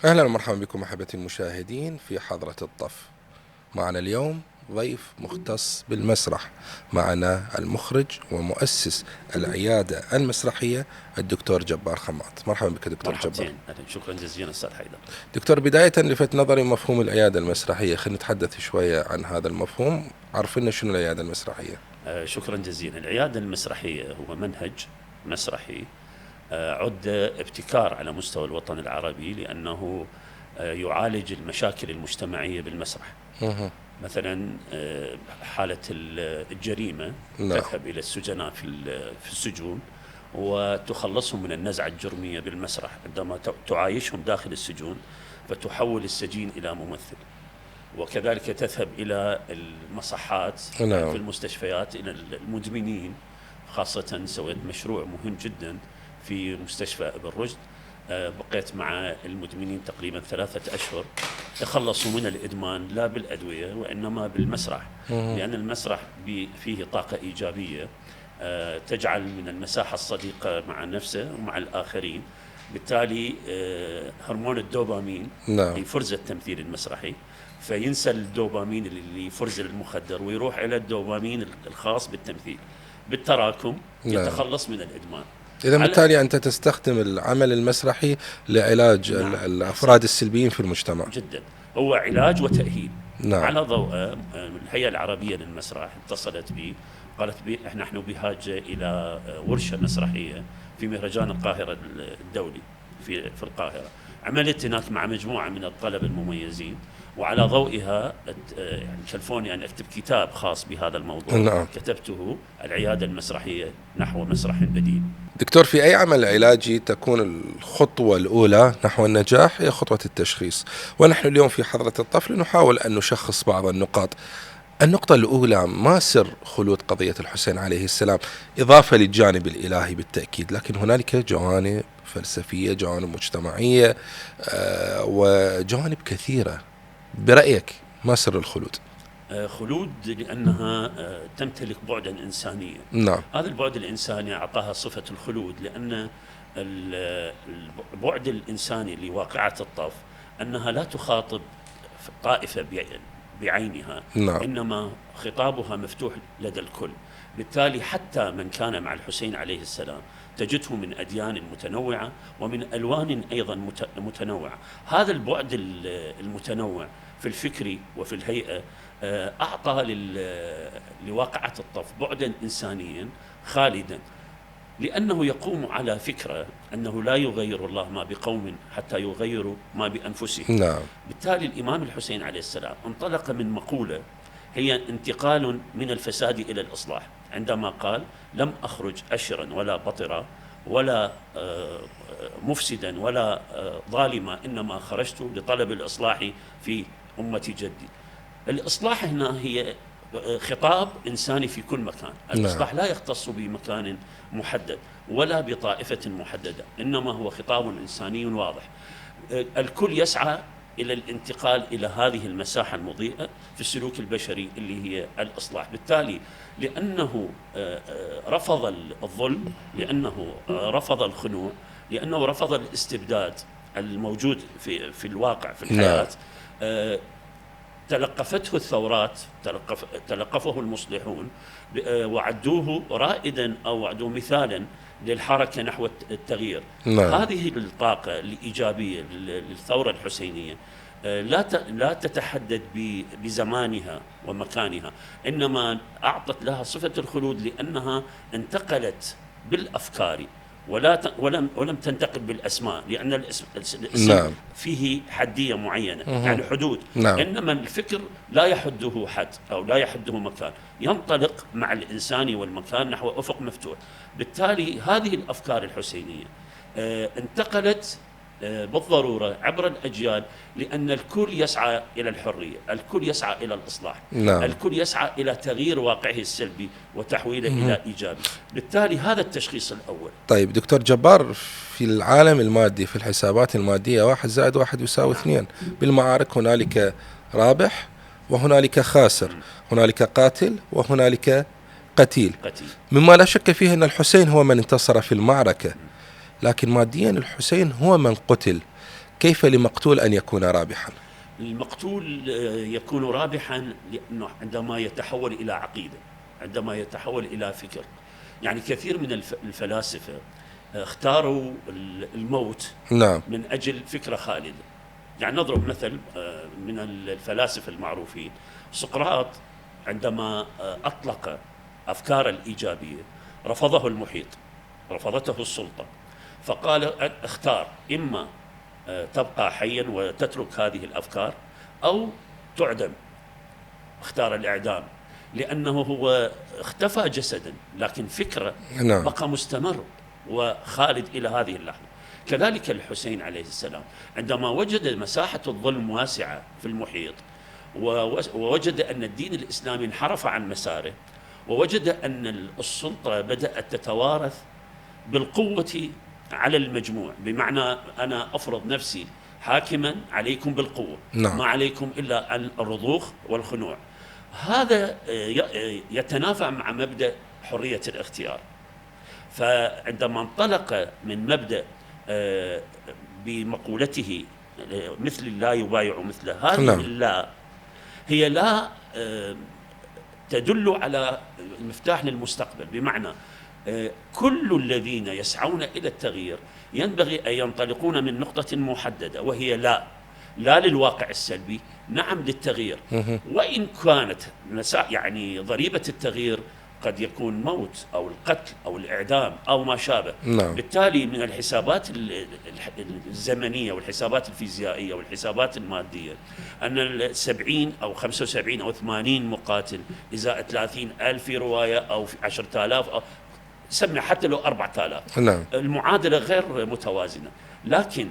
أهلا ومرحبا بكم أحبتي المشاهدين في حضرة الطف. معنا اليوم ضيف مختص بالمسرح، معنا المخرج ومؤسس العيادة المسرحية الدكتور جبار خماط. مرحبا بك دكتور جبار. مرحبتين، أهلا، شكرا جزيلا أستاذ حيدر. دكتور، بداية لفت نظري مفهوم العيادة المسرحية، خلينا نتحدث شوية عن هذا المفهوم. عرفنا شنو العيادة المسرحية؟ شكرا جزيلا. العيادة المسرحية هو منهج مسرحي عد ابتكار على مستوى الوطن العربي، لأنه يعالج المشاكل المجتمعية بالمسرح. مه. مثلا حالة الجريمة، نعم. تذهب إلى السجناء في السجون وتخلصهم من النزعة الجرمية بالمسرح. عندما تعايشهم داخل السجون فتحول السجين إلى ممثل. وكذلك تذهب إلى المصحات، نعم. في المستشفيات، إلى المدمنين خاصة. سويت مشروع مهم جدا في مستشفى ابن رشد. بقيت مع المدمنين تقريبا 3 أشهر، تخلصوا من الإدمان لا بالأدوية وإنما بالمسرح. لأن المسرح فيه طاقة إيجابية تجعل من المساحة الصديقة مع نفسه ومع الآخرين. بالتالي هرمون الدوبامين نعم. يفرز التمثيل المسرحي، فينسى الدوبامين اللي يفرز المخدر ويروح إلى الدوبامين الخاص بالتمثيل. بالتراكم نعم. يتخلص من الإدمان. إذا بالتالي أنت تستخدم العمل المسرحي لعلاج نعم. الأفراد السلبيين في المجتمع. جدا، هو علاج وتأهيل. نعم. على ضوء الهيئة العربية للمسرح اتصلت بي، قالت بي نحن بحاجة إلى ورشة مسرحية في مهرجان القاهرة الدولي في القاهرة. عملت هناك مع مجموعة من الطلبة المميزين، وعلى ضوئها يعني كلفوني أن أكتب كتاب خاص بهذا الموضوع. نعم. كتبته العيادة المسرحية نحو مسرح بديل. دكتور، في أي عمل علاجي تكون الخطوة الأولى نحو النجاح هي خطوة التشخيص، ونحن اليوم في حضرة الطفل نحاول أن نشخص بعض النقاط. النقطة الأولى، ما سر خلود قضية الحسين عليه السلام، إضافة للجانب الإلهي بالتأكيد، لكن هنالك جوانب فلسفية، جوانب مجتمعية، وجوانب كثيرة. برأيك ما سر الخلود؟ خلود لأنها تمتلك بعدا إنسانيا. نعم. هذا البعد الإنساني أعطاها صفة الخلود، لأن البعد الإنساني لواقعة الطف أنها لا تخاطب طائفة بعينها. نعم. إنما خطابها مفتوح لدى الكل. بالتالي حتى من كان مع الحسين عليه السلام تجده من أديان متنوعة ومن ألوان أيضا متنوعة. هذا البعد المتنوع في الفكر وفي الهيئة أعطى لواقعة الطف بعدا إنسانيا خالدا، لأنه يقوم على فكرة أنه لا يغير الله ما بقوم حتى يغيروا ما بأنفسهم. نعم. بالتالي الإمام الحسين عليه السلام انطلق من مقولة هي انتقال من الفساد إلى الإصلاح، عندما قال: لم أخرج أشرا ولا بطرا ولا مفسدا ولا ظالما، إنما خرجت لطلب الإصلاح في أمة جدي. الإصلاح هنا هي خطاب إنساني في كل مكان. الإصلاح لا يختص بمكان محدد ولا بطائفة محددة، إنما هو خطاب إنساني واضح. الكل يسعى إلى الانتقال إلى هذه المساحة المضيئة في السلوك البشري اللي هي الإصلاح. بالتالي لأنه رفض الظلم، لأنه رفض الخنوع، لأنه رفض الاستبداد الموجود في الواقع في الحياة، تلقفته الثورات، تلقفه المصلحون وعدوه رائدا أو عدوه مثالا للحركة نحو التغيير. هذه الطاقة الإيجابية للثورة الحسينية لا تتحدد بزمانها ومكانها، إنما أعطت لها صفة الخلود لأنها انتقلت بالأفكار ولم تنتقل بالأسماء، لأن الاسم فيه حدية معينة، يعني حدود. إنما الفكر لا يحده حد أو لا يحده مكان، ينطلق مع الإنسان والمكان نحو أفق مفتوح. بالتالي هذه الأفكار الحسينية انتقلت بالضرورة عبر الأجيال، لأن الكل يسعى إلى الحرية، الكل يسعى إلى الإصلاح. الكل يسعى إلى تغيير واقعه السلبي وتحويله إلى إيجابي. بالتالي هذا التشخيص الأول. طيب دكتور جبار، في العالم المادي، في الحسابات المادية، 1+1=2. بالمعارك هنالك رابح وهنالك خاسر، هنالك قاتل وهنالك قتيل. مما لا شك فيه أن الحسين هو من انتصر في المعركة، لكن ماديا الحسين هو من قتل. كيف لمقتول أن يكون رابحا؟ المقتول يكون رابحا لأنه عندما يتحول إلى عقيدة، عندما يتحول إلى فكر. يعني كثير من الفلاسفة اختاروا الموت نعم. من أجل فكرة خالدة. يعني نضرب مثل من الفلاسفة المعروفين، سقراط عندما أطلق أفكار الإيجابية رفضه المحيط، رفضته السلطة، فقال اختار إما تبقى حيا وتترك هذه الأفكار أو تعدم. اختار الإعدام لأنه هو اختفى جسدا لكن فكرة نعم. بقى مستمر وخالد إلى هذه اللحظة. كذلك الحسين عليه السلام عندما وجد مساحة الظلم واسعة في المحيط، ووجد أن الدين الإسلامي انحرف عن مساره، ووجد أن السلطة بدأت تتوارث بالقوة على المجموع، بمعنى أنا أفرض نفسي حاكما عليكم بالقوة، نعم. ما عليكم إلا الرضوخ والخنوع. هذا يتنافى مع مبدأ حرية الاختيار. فعندما انطلق من مبدأ بمقولته مثل لا يبايع مثله، هذه نعم. اللا هي لا تدل على المفتاح للمستقبل، بمعنى كل الذين يسعون إلى التغيير ينبغي أن ينطلقون من نقطة محددة، وهي لا للواقع السلبي، نعم للتغيير. وإن كانت يعني ضريبة التغيير قد يكون موت أو القتل أو الإعدام أو ما شابه. نعم. بالتالي من الحسابات الزمنية والحسابات الفيزيائية والحسابات المادية أن 70 أو 75 أو 80 مقاتل إزاء 30,000 في رواية أو في 10,000 أو سمع حتى لو 4,000. نعم. المعادلة غير متوازنة. لكن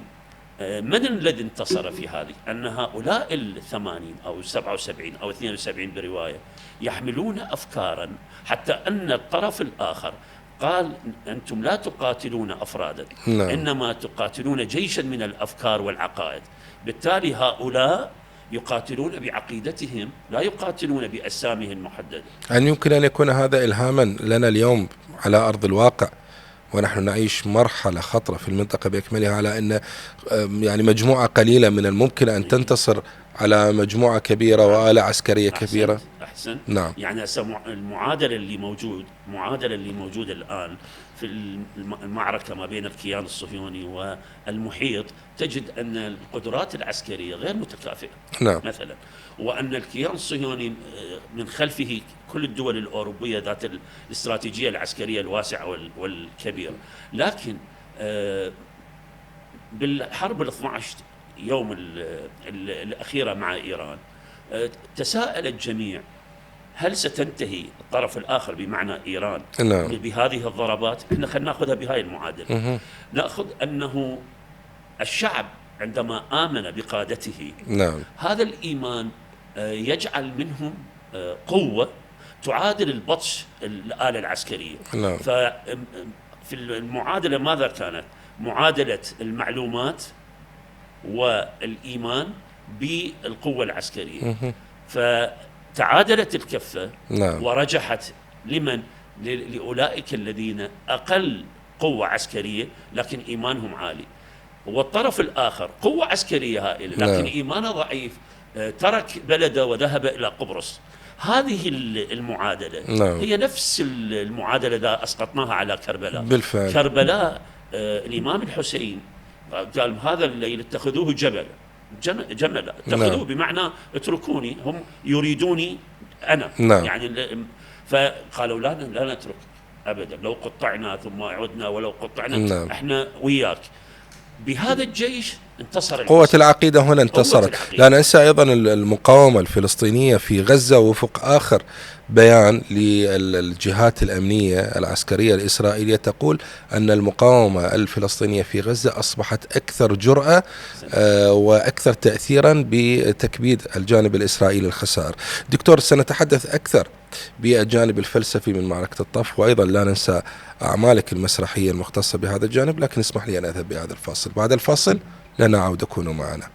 من الذي انتصر في هذه؟ أن هؤلاء 80 أو 77 أو 72 برواية يحملون أفكارا، حتى أن الطرف الآخر قال أنتم لا تقاتلون أفرادا، نعم. إنما تقاتلون جيشا من الأفكار والعقائد. بالتالي هؤلاء يقاتلون بعقيدتهم، لا يقاتلون بأسامهم المحددة. أن يمكن أن يكون هذا إلهاما لنا اليوم على أرض الواقع، ونحن نعيش مرحلة خطرة في المنطقة بأكملها، على أن يعني مجموعة قليلة من الممكن أن تنتصر على مجموعة كبيرة وآلة عسكرية كبيرة. أحسن. نعم. يعني المعادلة اللي موجودة الآن في المعركة ما بين الكيان الصهيوني والمحيط، تجد أن القدرات العسكرية غير متكافئة. نعم. مثلا، وأن الكيان الصهيوني من خلفه كل الدول الأوروبية ذات الاستراتيجية العسكرية الواسعة والكبيرة. لكن بالحرب 12 يوم الأخيرة مع إيران تساءل الجميع هل ستنتهي الطرف الآخر بمعنى إيران نعم. بهذه الضربات؟ احنا خلينا نأخذها بهاي المعادلة. نأخذ أنه الشعب عندما آمن بقادته، نعم. هذا الإيمان يجعل منهم قوة تعادل البطش الآلة العسكرية. نعم. ففي المعادلة ماذا كانت؟ معادلة المعلومات والإيمان بالقوة العسكرية. فتعادلت الكفة. نعم. ورجحت لمن؟ لأولئك الذين أقل قوة عسكرية لكن إيمانهم عالي، والطرف الآخر قوة عسكرية هائلة لكن نعم. إيمانه ضعيف، ترك بلده وذهب إلى قبرص. هذه المعادلة نعم. هي نفس المعادلة ذا أسقطناها على كربلاء. بالفعل. كربلاء الإمام الحسين قال هذا الليل اتخذوه جملا اتخذوه. نعم. بمعنى اتركوني، هم يريدوني أنا. نعم. يعني فقالوا لا نترك أبدا، لو قطعنا ثم عدنا ولو قطعنا. نعم. احنا وياك. بهذا الجيش انتصر. قوة العقيدة هنا انتصرت. لا ننسى أيضا المقاومة الفلسطينية في غزة. وفق آخر بيان للجهات الأمنية العسكرية الإسرائيلية تقول أن المقاومة الفلسطينية في غزة أصبحت أكثر جرأة وأكثر تأثيرا بتكبيد الجانب الإسرائيلي الخسائر. دكتور، سنتحدث أكثر بالجانب الفلسفي من معركة الطف، وأيضا لا ننسى أعمالك المسرحية المختصة بهذا الجانب، لكن اسمح لي أن أذهب بهذا الفاصل. بعد الفاصل لن نعود، كونوا معنا.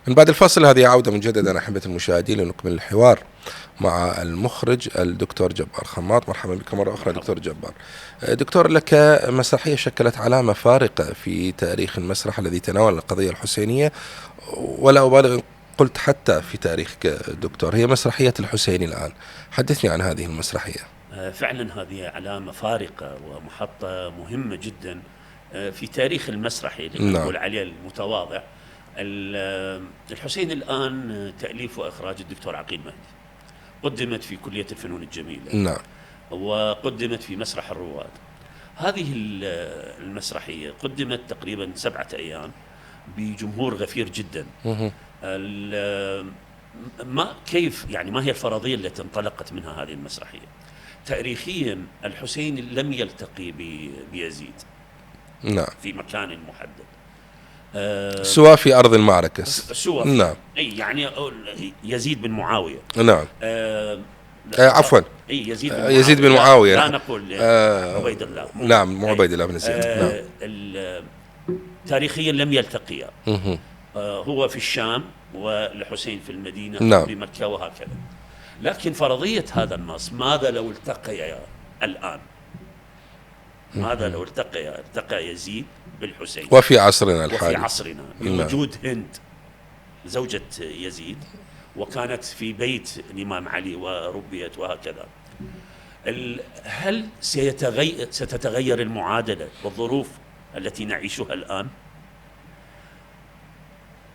من بعد الفاصل هذه عودة مجددا أحبة المشاهدين لنكمل الحوار مع المخرج الدكتور جبار خماط. مرحبا بكم مرة أخرى دكتور جبار. دكتور، لك مسرحية شكلت علامة فارقة في تاريخ المسرح الذي تناول القضية الحسينية، ولا أبالغ قلت حتى في تاريخك دكتور، هي مسرحية الحسيني الآن. حدثني عن هذه المسرحية. فعلا هذه علامة فارقة ومحطة مهمة جدا في تاريخ المسرحي اللي نقول عليه المتواضع. الحسين الآن تأليف وإخراج الدكتور عقيل مهدي، قدمت في كلية الفنون الجميلة. نعم. وقدمت في مسرح الرواد. هذه المسرحية قدمت تقريبا 7 أيام بجمهور غفير جدا. ما هي الفرضية التي انطلقت منها هذه المسرحية؟ تاريخيا الحسين لم يلتقي بيزيد نعم في مكان محدد، سواء في أرض المعركة. سواء نعم. يعني يزيد بن معاوية. نعم. عفوا يزيد بن معاوية. لا نقول عبيد الله. نعم، مو عبيد الله بن زيد. نعم. تاريخيا لم يلتقيا. هو في الشام والحسين في المدينة. نعم. بمكة وهكذا. لكن فرضية هذا النص، ماذا لو التقيا الآن؟ ماذا لو التقى يزيد بالحسين وفي عصرنا الحالي، وفي عصرنا بوجود هند زوجة يزيد، وكانت في بيت الإمام علي وربيت وهكذا. هل ستتغير المعادلة والظروف التي نعيشها الآن؟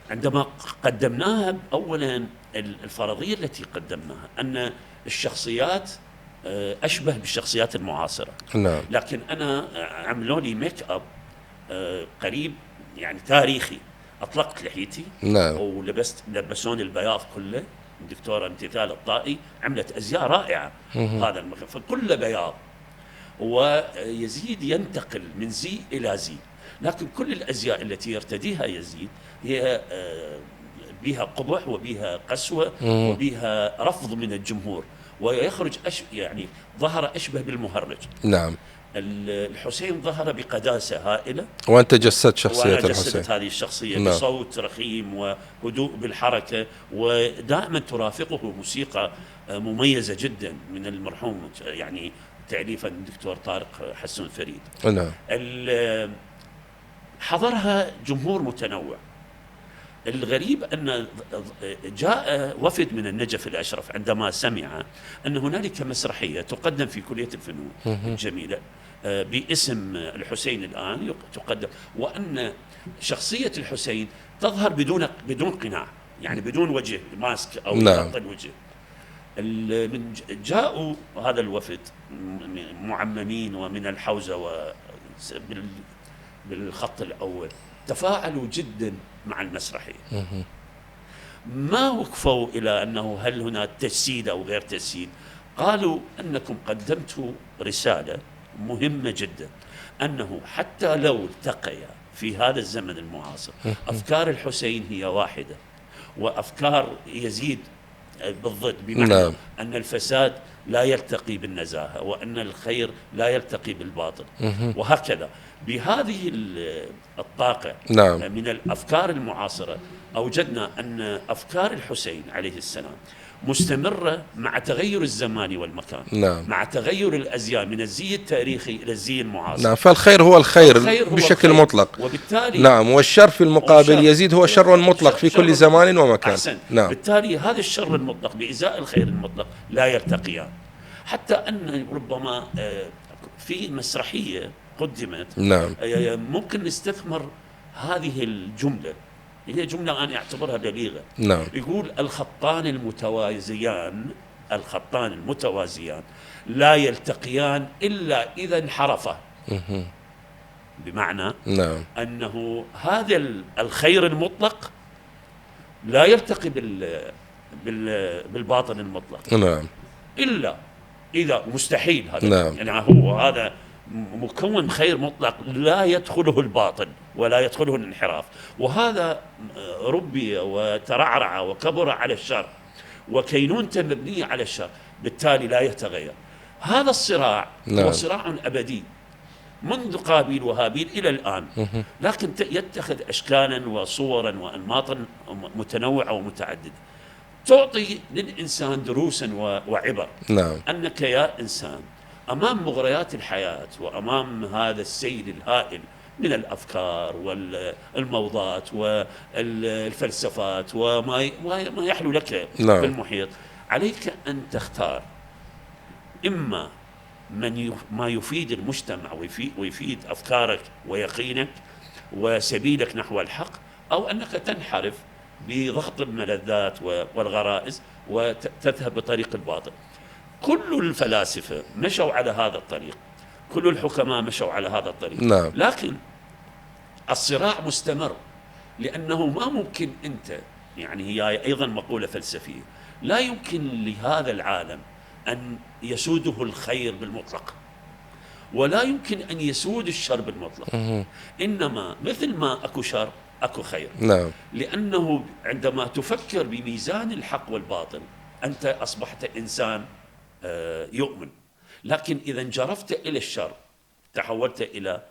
عندما قدمناها أولا الفرضية التي قدمناها أن الشخصيات أشبه بالشخصيات المعاصرة. نعم. لكن أنا عملوا لي ميك أب قريب يعني تاريخي. أطلقت لحيتي. نعم. لبسوني البياض كله. الدكتورة امتثال الطائي عملت أزياء رائعة. هذا المكان فكله بياض، ويزيد ينتقل من زي إلى زي، لكن كل الأزياء التي يرتديها يزيد هي بها قبح وبها قسوة وبها رفض من الجمهور، ويخرج يعني ظهر أشبه بالمهرج. نعم. الحسين ظهر بقداسة هائلة، وأنت جسدت شخصية الحسين. جسدت هذه الشخصية. نعم. بصوت رخيم وهدوء بالحركة، ودائما ترافقه موسيقى مميزة جدا من المرحوم يعني تأليفا الدكتور طارق حسون فريد. نعم. حضرها جمهور متنوع. الغريب أن جاء وفد من النجف الأشرف عندما سمع أن هنالك مسرحية تقدم في كلية الفنون الجميلة باسم الحسين الآن تقدم، وأن شخصية الحسين تظهر بدون قناع، يعني بدون وجه ماسك أو غطاء الوجه. من جاءوا هذا الوفد معممين ومن الحوزة بالخط الأول، تفاعلوا جدا مع المسرحية. ما وقفوا إلى أنه هل هنا تجسيد أو غير تجسيد، قالوا أنكم قدمتوا رسالة مهمة جدا، أنه حتى لو التقيا في هذا الزمن المعاصر أفكار الحسين هي واحدة، وأفكار يزيد بالضد، بمعنى أن الفساد لا يلتقي بالنزاهة، وأن الخير لا يلتقي بالباطل، وهكذا. بهذه الطاقة من الأفكار المعاصرة أوجدنا أن أفكار الحسين عليه السلام مستمرة مع تغير الزمان والمكان. مع تغير الأزياء من الزي التاريخي إلى الزي المعاصر. فالخير هو الخير بشكل مطلق، وبالتالي والشر في المقابل يزيد هو شر مطلق في كل زمان ومكان. بالتالي هذا الشر المطلق بإزاء الخير المطلق لا يلتقيان. حتى أن ربما في مسرحية قدمت ممكن نستثمر هذه الجملة، هي جملة أنا أعتبرها بليغة. يقول الخطان المتوازيان لا يلتقيان إلا إذا انحرفا. بمعنى أنه هذا الخير المطلق لا يلتقي بالباطل المطلق. إلا إذا مستحيل هذا. يعني هو هذا مكون خير مطلق لا يدخله الباطل ولا يدخله الانحراف، وهذا ربي وترعرع وكبر على الشر، وكينونته مبنية على الشر، بالتالي لا يتغير. هذا الصراع هو صراع أبدي منذ قابيل وهابيل إلى الآن، لكن يتخذ أشكالا وصورا وأنماطا متنوعة ومتعددة تعطي للإنسان دروسا وعبر. نعم. أنك يا إنسان أمام مغريات الحياة وأمام هذا السيل الهائل من الأفكار والموضات والفلسفات وما يحلو لك في المحيط، عليك أن تختار إما ما يفيد المجتمع ويفيد أفكارك ويقينك وسبيلك نحو الحق، أو أنك تنحرف بضغط الملذات والغرائز وتذهب بطريق الباطل. كل الفلاسفة مشوا على هذا الطريق، كل الحكماء مشوا على هذا الطريق. نعم. لكن الصراع مستمر، لأنه ما ممكن أنت، يعني هي أيضا مقولة فلسفية، لا يمكن لهذا العالم أن يسوده الخير بالمطلق، ولا يمكن أن يسود الشر بالمطلق. إنما مثل ما أكو شر أكو خير. نعم. لأنه عندما تفكر بميزان الحق والباطل أنت أصبحت إنسان يؤمن. لكن إذا انجرفت إلى الشر تحولت إلى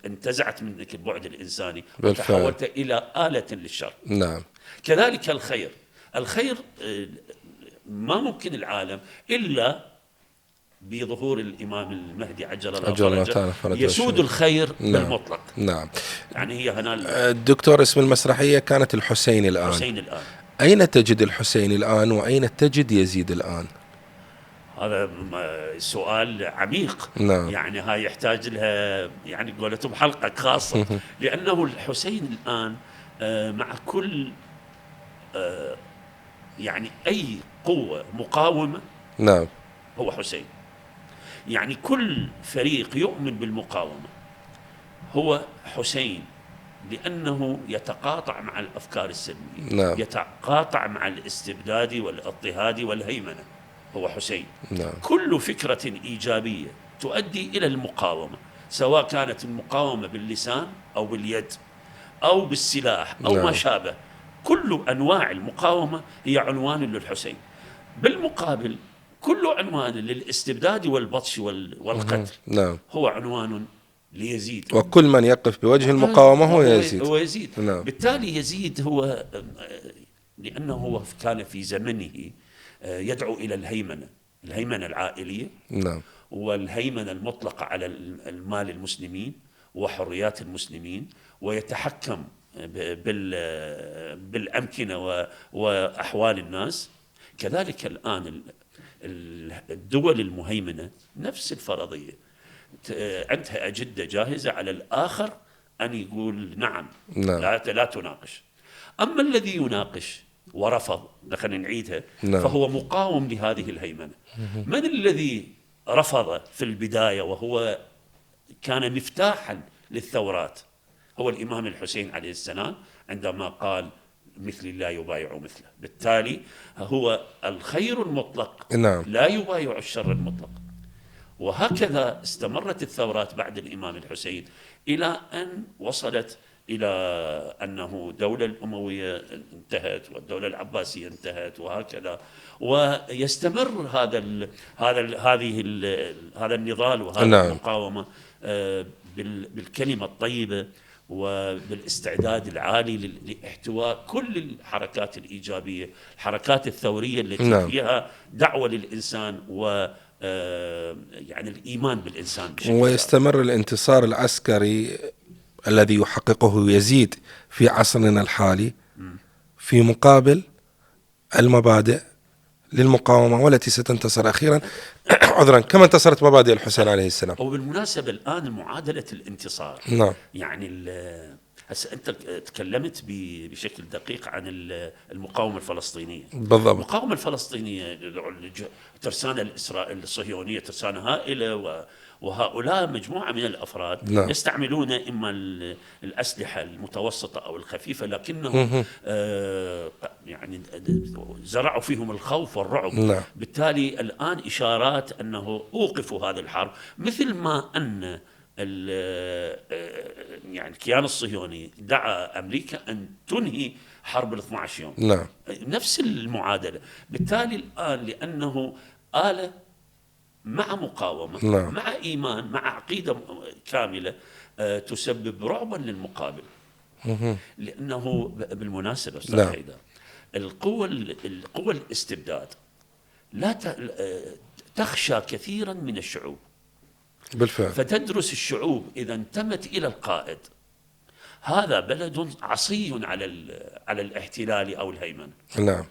انتزعت منك البعد الإنساني وتحولت إلى آلة للشر. نعم. كذلك الخير ما ممكن العالم إلا بظهور الإمام المهدي عجل الله فرجه يسود الخير بالمطلق. نعم. يعني هي هنا الدكتور، اسم المسرحية كانت الحسين الآن. أين تجد الحسين الآن وأين تجد يزيد الآن؟ هذا سؤال عميق. نعم. يعني هاي يحتاج لها يعني قولتهم حلقة خاصة. لأنه الحسين الآن مع كل يعني أي قوة مقاومة نعم هو حسين. يعني كل فريق يؤمن بالمقاومة هو حسين، لأنه يتقاطع مع الأفكار السلمية. نعم. يتقاطع مع الاستبداد والاضطهاد والهيمنة هو حسين. نعم. كل فكرة إيجابية تؤدي إلى المقاومة، سواء كانت المقاومة باللسان أو باليد أو بالسلاح أو ما شابه، كل أنواع المقاومة هي عنوان للحسين. بالمقابل كل عنوان للاستبداد والبطش والقتل هو عنوان ليزيد. وكل من يقف بوجه المقاومة هو يزيد. بالتالي يزيد هو لأنه هو كان في زمنه يدعو إلى الهيمنة العائلية. نعم. والهيمنة المطلقة على المال المسلمين وحريات المسلمين، ويتحكم بالأمكنة وأحوال الناس. كذلك الآن الدول المهيمنة نفس الفرضية، عندها أجندة جاهزة على الآخر أن يقول نعم. لا تناقش. أما الذي يناقش ورفض، خلينا نعيدها، فهو مقاوم لهذه الهيمنة. من الذي رفض في البداية وهو كان مفتاحا للثورات؟ هو الإمام الحسين عليه السلام، عندما قال مثل لا يبايع مثله. بالتالي هو الخير المطلق لا يبايع الشر المطلق. وهكذا استمرت الثورات بعد الإمام الحسين إلى أن وصلت إلى أنه الدولة الأموية انتهت والدولة العباسية انتهت، وهكذا. ويستمر هذا النضال وهذه المقاومة بالكلمة الطيبة وبالاستعداد العالي لاحتواء كل الحركات الإيجابية، الحركات الثورية التي فيها دعوة للإنسان يعني الإيمان بالإنسان. ويستمر الانتصار العسكري الذي يحققه يزيد في عصرنا الحالي في مقابل المبادئ للمقاومة والتي ستنتصر أخيرا عذرا كما انتصرت مبادئ الحسين عليه السلام. وبالمناسبة الآن معادلة الانتصار، يعني هسه أنت تكلمت بشكل دقيق عن المقاومة الفلسطينية. بالضبط. المقاومة الفلسطينية ترسانة الصهيونية ترسانة هائلة، وهؤلاء مجموعة من الأفراد يستعملون إما الأسلحة المتوسطة أو الخفيفة، لكنهم يعني زرعوا فيهم الخوف والرعب. بالتالي الآن إشارات أنه أوقفوا هذه الحرب، مثل ما أن يعني الكيان الصهيوني دعا أمريكا أن تنهي حرب 12 يوم. نفس المعادلة. بالتالي الآن لأنه آلة مع مقاومة، نعم. مع إيمان، مع عقيدة كاملة تسبب رعبا للمقابل. لأنه بالمناسبة أستاذ نعم. حيدر، القوى الاستبداد لا تخشى كثيرا من الشعوب. بالفعل. فتدرس الشعوب إذا انتمت إلى القائد، هذا بلد عصي على الاحتلال أو الهيمنة. نعم.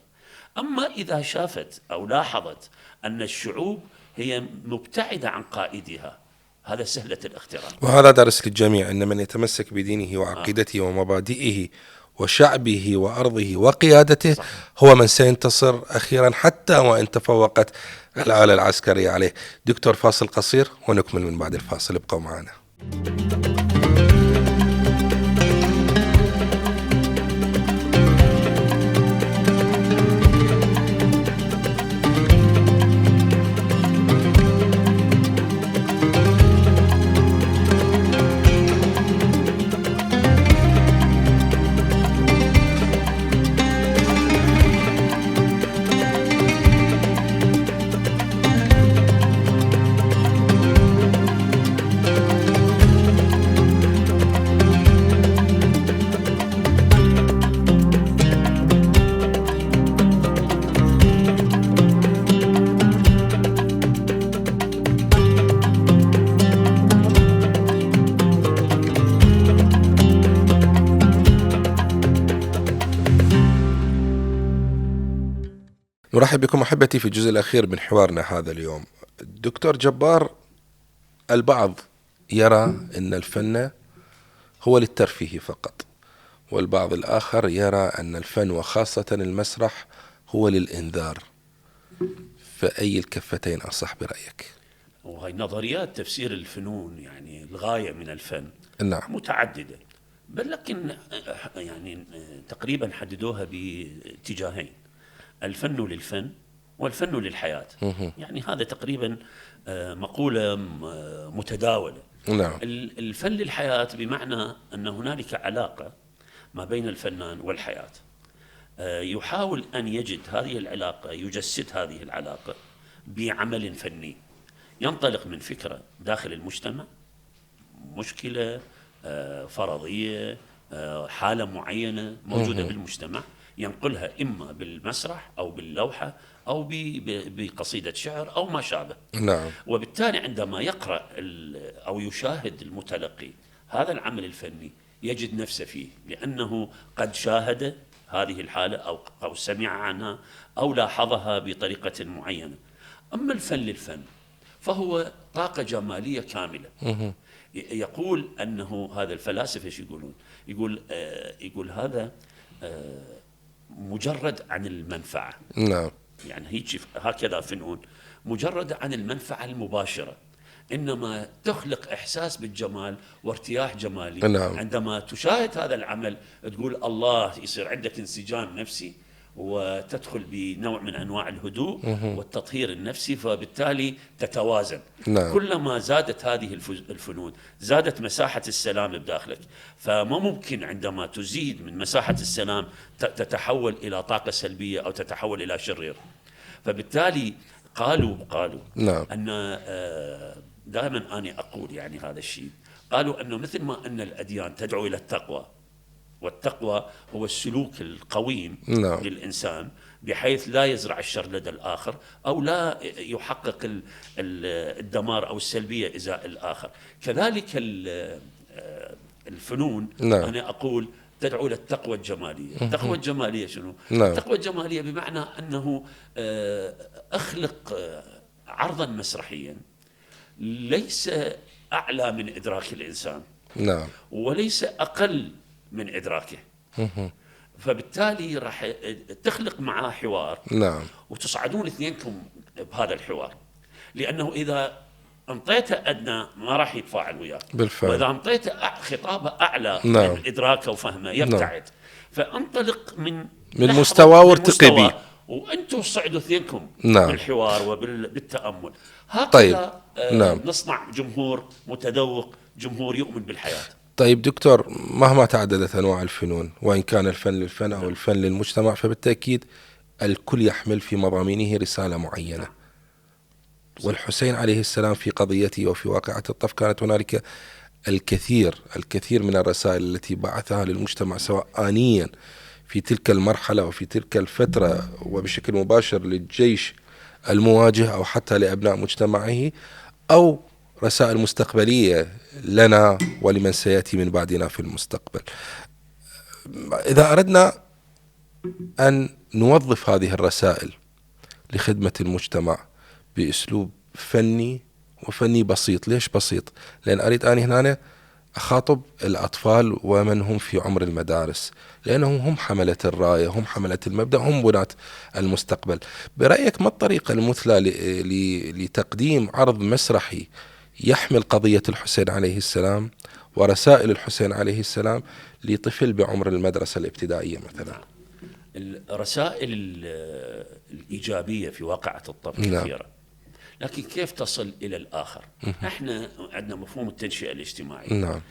أما إذا شافت أو لاحظت أن الشعوب هي مبتعدة عن قائدها، هذا سهلة الاختراق. وهذا درس للجميع، أن من يتمسك بدينه وعقيدته ومبادئه وشعبه وأرضه وقيادته صح. هو من سينتصر أخيرا، حتى وإن تفوقت الآلة العسكرية عليه. دكتور، فاصل قصير ونكمل من بعد الفاصل، ابقوا معنا. نرحب بكم أحبتي في الجزء الأخير من حوارنا هذا اليوم. دكتور جبار، البعض يرى أن الفن هو للترفيه فقط، والبعض الآخر يرى أن الفن وخاصة المسرح هو للإنذار، فأي الكفتين أصح برأيك؟ وهي نظريات تفسير الفنون، يعني الغاية من الفن نعم. متعددة، بل لكن يعني تقريبا حددوها باتجاهين: الفن للفن والفن للحياة. يعني هذا تقريبا مقولة متداولة. نعم. الفن للحياة بمعنى أن هنالك علاقة ما بين الفنان والحياة، يحاول أن يجد هذه العلاقة، يجسد هذه العلاقة بعمل فني ينطلق من فكرة داخل المجتمع، مشكلة، فرضية، حالة معينة موجودة بالمجتمع، ينقلها إما بالمسرح أو باللوحة أو بقصيدة شعر أو ما شابه. نعم. وبالتالي عندما يقرأ أو يشاهد المتلقي هذا العمل الفني يجد نفسه فيه، لأنه قد شاهد هذه الحالة أو سمع عنها أو لاحظها بطريقة معينة. أما الفن للفن فهو طاقة جمالية كاملة. يقول أنه هذا الفلاسفة ايش يقولون؟ يقول هذا مجرد عن المنفعة. نعم. يعني هيك هكذا فنون مجرد عن المنفعة المباشرة، إنما تخلق إحساس بالجمال وارتياح جمالي. نعم. عندما تشاهد هذا العمل تقول الله، يصير عندك انسجام نفسي وتدخل بنوع من أنواع الهدوء والتطهير النفسي، فبالتالي تتوازن. نعم. كلما زادت هذه الفنون زادت مساحة السلام بداخلك، فما ممكن عندما تزيد من مساحة السلام تتحول إلى طاقة سلبية أو تتحول إلى شرير. فبالتالي قالوا نعم. أن دائما أنا أقول يعني هذا الشيء، قالوا أنه مثل ما أن الأديان تدعو إلى التقوى، والتقوى هو السلوك القويم نعم. للإنسان بحيث لا يزرع الشر لدى الآخر أو لا يحقق الدمار أو السلبية إزاء الآخر، كذلك الفنون نعم. أنا أقول تدعو للتقوى الجمالية. التقوى الجمالية شنو؟ نعم. التقوى الجمالية بمعنى أنه أخلق عرضا مسرحيا ليس أعلى من إدراك الإنسان. نعم. وليس أقل من إدراكه. فبالتالي راح تخلق معاه حوار. نعم. وتصعدون اثنينكم بهذا الحوار، لأنه إذا أنطيته أدنى ما راح يتفاعل وياك، بالفعل. وإذا أنطيته خطابه أعلى نعم. من إدراكه وفهمه يبتعد. نعم. فأنطلق من مستوى وارتقي به، وأنتم صعدوا اثنينكم. نعم. بالحوار وبالتأمل. هكذا. طيب. نعم. نصنع جمهور متذوق، جمهور يؤمن بالحياة. طيب دكتور، مهما تعددت أنواع الفنون، وإن كان الفن للفن أو الفن للمجتمع، فبالتأكيد الكل يحمل في مضامينه رسالة معينة. والحسين عليه السلام في قضيته وفي واقعة الطف كانت هنالك الكثير من الرسائل التي بعثها للمجتمع، سواء آنيا في تلك المرحلة وفي تلك الفترة وبشكل مباشر للجيش المواجه أو حتى لأبناء مجتمعه، أو رسائل مستقبلية لنا ولمن سيأتي من بعدنا في المستقبل. إذا أردنا أن نوظف هذه الرسائل لخدمة المجتمع بأسلوب فني وفني بسيط. ليش بسيط؟ لأن أريد أن هنا أخاطب الأطفال ومن هم في عمر المدارس، لأنهم هم حملة الراية، هم حملة المبدأ، هم بناة المستقبل. برأيك ما الطريقة المثلى لتقديم عرض مسرحي يحمل قضية الحسين عليه السلام ورسائل الحسين عليه السلام لطفل بعمر المدرسة الابتدائية مثلا؟ الرسائل الإيجابية في واقعة الطف كثيرة، لكن كيف تصل إلى الآخر؟ احنا عندنا مفهوم التنشئة الاجتماعية. نعم.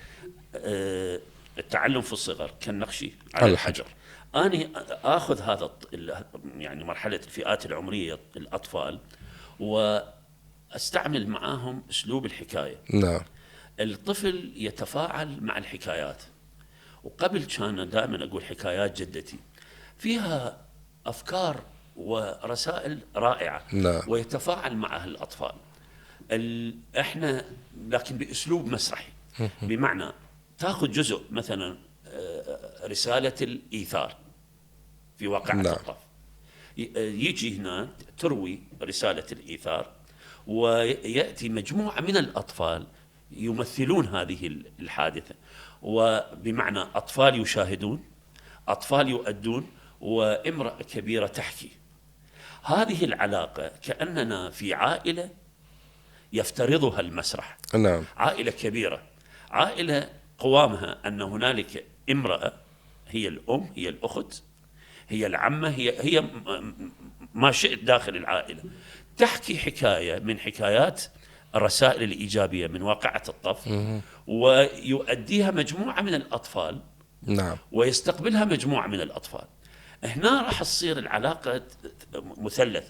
التعلم في الصغر كالنقش على الحجر. أنا آخذ هذا يعني مرحلة الفئات العمرية الأطفال وأستعمل معاهم أسلوب الحكاية. نعم. الطفل يتفاعل مع الحكايات، وقبل كان دائما أقول حكايات جدتي فيها أفكار ورسائل رائعة. نعم. ويتفاعل معها الأطفال. إحنا لكن بأسلوب مسرحي، بمعنى تأخذ جزء مثلا رسالة الإيثار في واقعة الطف، يجي هنا تروي رسالة الإيثار، ويأتي مجموعة من الأطفال يمثلون هذه الحادثة، وبمعنى أطفال يشاهدون، أطفال يؤدون، وامرأة كبيرة تحكي. هذه العلاقة كأننا في عائلة يفترضها المسرح. نعم. عائلة كبيرة، عائلة قوامها أن هنالك امرأة هي الأم، هي الأخت، هي العمة، هي ما شئت داخل العائلة، تحكي حكاية من حكايات الرسائل الإيجابية من واقعة الطف، ويؤديها مجموعة من الأطفال. نعم. ويستقبلها مجموعة من الأطفال. هنا راح تصير العلاقة مثلث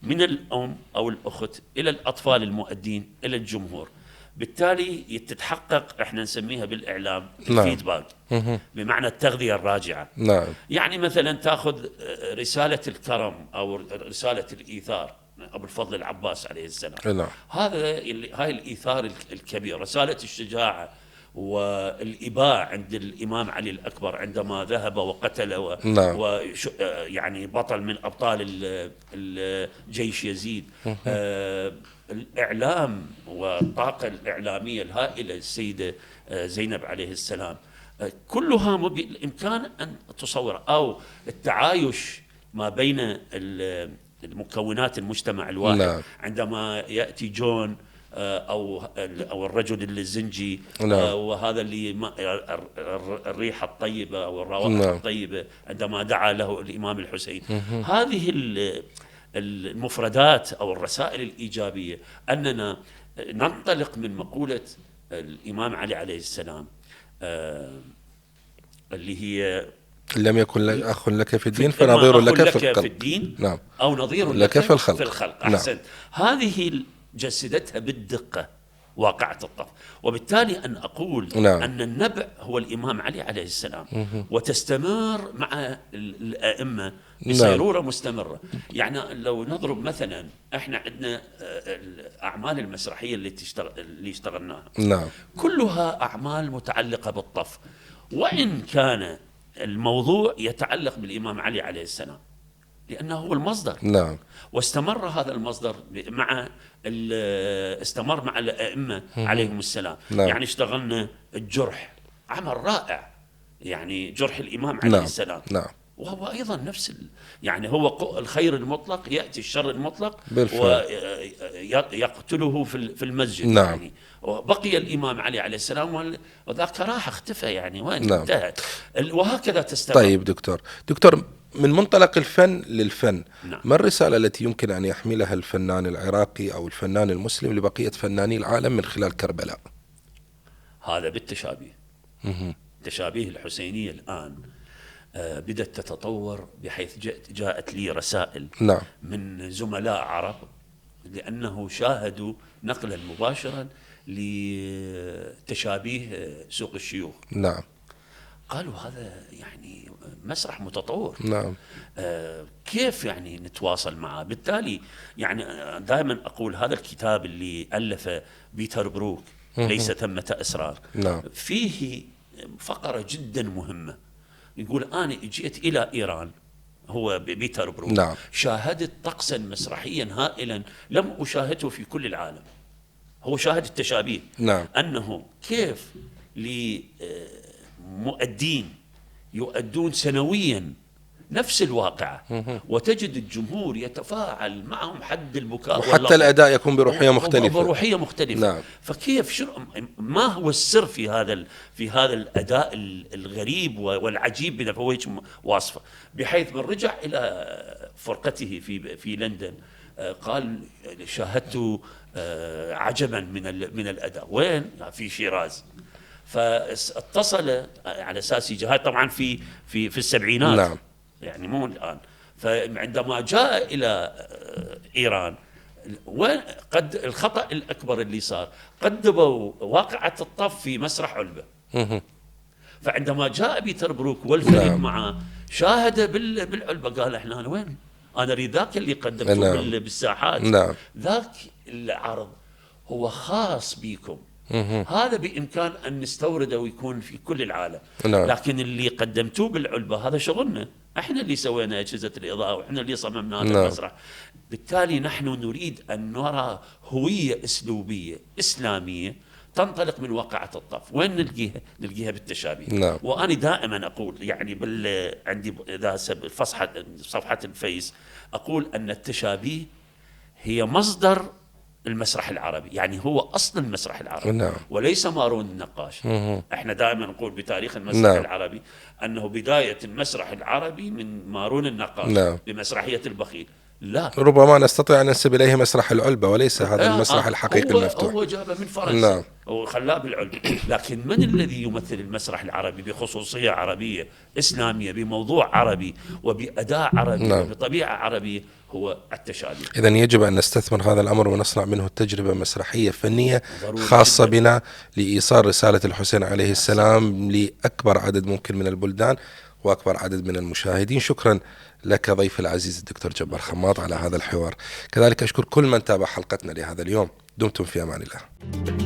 من الأم أو الأخت إلى الأطفال المؤدين إلى الجمهور. بالتالي تتحقق احنا نسميها بالإعلام الفيدباك، بمعنى التغذية الراجعة. نعم. يعني مثلا تأخذ رسالة الكرم أو رسالة الإيثار أبو الفضل العباس عليه السلام. نعم. هاي الإيثار الكبير، رسالة الشجاعة والإباء عند الإمام علي الأكبر عندما ذهب وقتل يعني بطل من أبطال الجيش يزيد. الإعلام والطاقة الإعلامية الهائلة السيدة زينب عليه السلام، كلها بالإمكان أن تصور، أو التعايش ما بين المكونات المجتمع الواحد. عندما يأتي جون أو الرجل الزنجي، وهذا اللي الريحة الطيبة أو الروائح الطيبة عندما دعا له الإمام الحسين. هذه المفردات أو الرسائل الإيجابية، أننا ننطلق من مقولة الإمام علي عليه السلام اللي هي لم يكن لك أخ لك في الدين فنظير لك في الدين. نعم. أو نظير لك في الخلق. أحسنت. هذه جسدتها بالدقة واقعة الطف. وبالتالي أن أقول أن النبع هو الإمام علي عليه السلام، وتستمر مع الأئمة بصيرورة مستمرة. يعني لو نضرب مثلا، احنا عندنا الأعمال المسرحية اللي اشتغلناها، كلها أعمال متعلقة بالطف، وإن كان الموضوع يتعلق بالإمام علي عليه السلام لأنه هو المصدر. واستمر هذا المصدر استمر مع الأئمة عليهم السلام. يعني اشتغلنا الجرح، عمل رائع، يعني جرح الإمام عليه السلام. وهو أيضا نفس يعني هو الخير المطلق يأتي الشر المطلق ويقتله في المسجد. يعني وبقي الإمام علي عليه السلام وذاك راح اختفى، يعني وين انتهت. وهكذا تستمر. طيب دكتور، من منطلق الفن للفن، ما الرسالة التي يمكن أن يحملها الفنان العراقي أو الفنان المسلم لبقية فناني العالم من خلال كربلاء؟ هذا بالتشابيه. تشابيه الحسينية الآن بدأت تتطور، بحيث جاءت لي رسائل من زملاء عرب لأنه شاهدوا نقلا مباشرا لتشابيه سوق الشيوخ. نعم. قالوا هذا يعني مسرح متطور. نعم. كيف يعني نتواصل معه؟ بالتالي يعني دائما أقول هذا الكتاب اللي ألفه بيتر بروك ليس ثمة أسرار، نعم. فيه فقرة جدا مهمة، يقول أنا جئت إلى إيران، هو بيتر بروك، نعم. شاهدت طقسا مسرحيا هائلا لم أشاهده في كل العالم. هو شاهد التشابيه. نعم. أنه كيف لمؤدين يؤدون سنويا نفس الواقعة وتجد الجمهور يتفاعل معهم حد البكاء، وحتى الأداء يكون بروحية مختلفة. نعم. فكيف ما هو السر في هذا الأداء الغريب والعجيب بنفويج واصفه، بحيث من رجع إلى فرقته في لندن قال شاهدت عجبا من الأداء. وين؟ في شيراز. فاتصل على أساس جهاد طبعا في السبعينات. نعم. يعني مو الآن. فعندما جاء إلى إيران، قد الخطأ الأكبر اللي صار قدموا واقعة الطف في مسرح علبة. فعندما جاء بيتر بروك والفريق معه شاهد بالعلبة، قال احنا أنا وين؟ أنا أريد ذاك اللي قدمته بالساحات. ذاك العرض هو خاص بيكم. هذا بإمكان أن نستورده ويكون في كل العالم. لكن اللي قدمتوه بالعلبة هذا شغلنا، احنا اللي سوينا أجهزة الإضاءة واحنا اللي صممنا هذا المسرح. بالتالي نحن نريد أن نرى هوية أسلوبية إسلامية تنطلق من واقعة الطف. وين نلقيها بالتشابيه. وأنا دائما أقول يعني عندي صفحة الفيس أقول أن التشابيه هي مصدر المسرح العربي، يعني هو أصل المسرح العربي. وليس مارون النقاش. احنا دائما نقول بتاريخ المسرح العربي أنه بداية المسرح العربي من مارون النقاش بمسرحية البخيل. لا، ربما نستطيع أن ننسب إليه مسرح العلبة وليس هذا المسرح الحقيقي المفتوح. هو جابه من فرنسا وخلاه بالعلبة. لكن من الذي يمثل المسرح العربي بخصوصية عربية إسلامية بموضوع عربي وبأداء عربي وبطبيعة عربية؟ هو التشابه. إذن يجب أن نستثمر هذا الأمر ونصنع منه تجربة مسرحية فنية خاصة بنا لإيصال رسالة الحسين عليه السلام لأكبر عدد ممكن من البلدان وأكبر عدد من المشاهدين. شكرا لك ضيف العزيز الدكتور جبار خماط على هذا الحوار. كذلك أشكر كل من تابع حلقتنا لهذا اليوم. دمتم في أمان الله.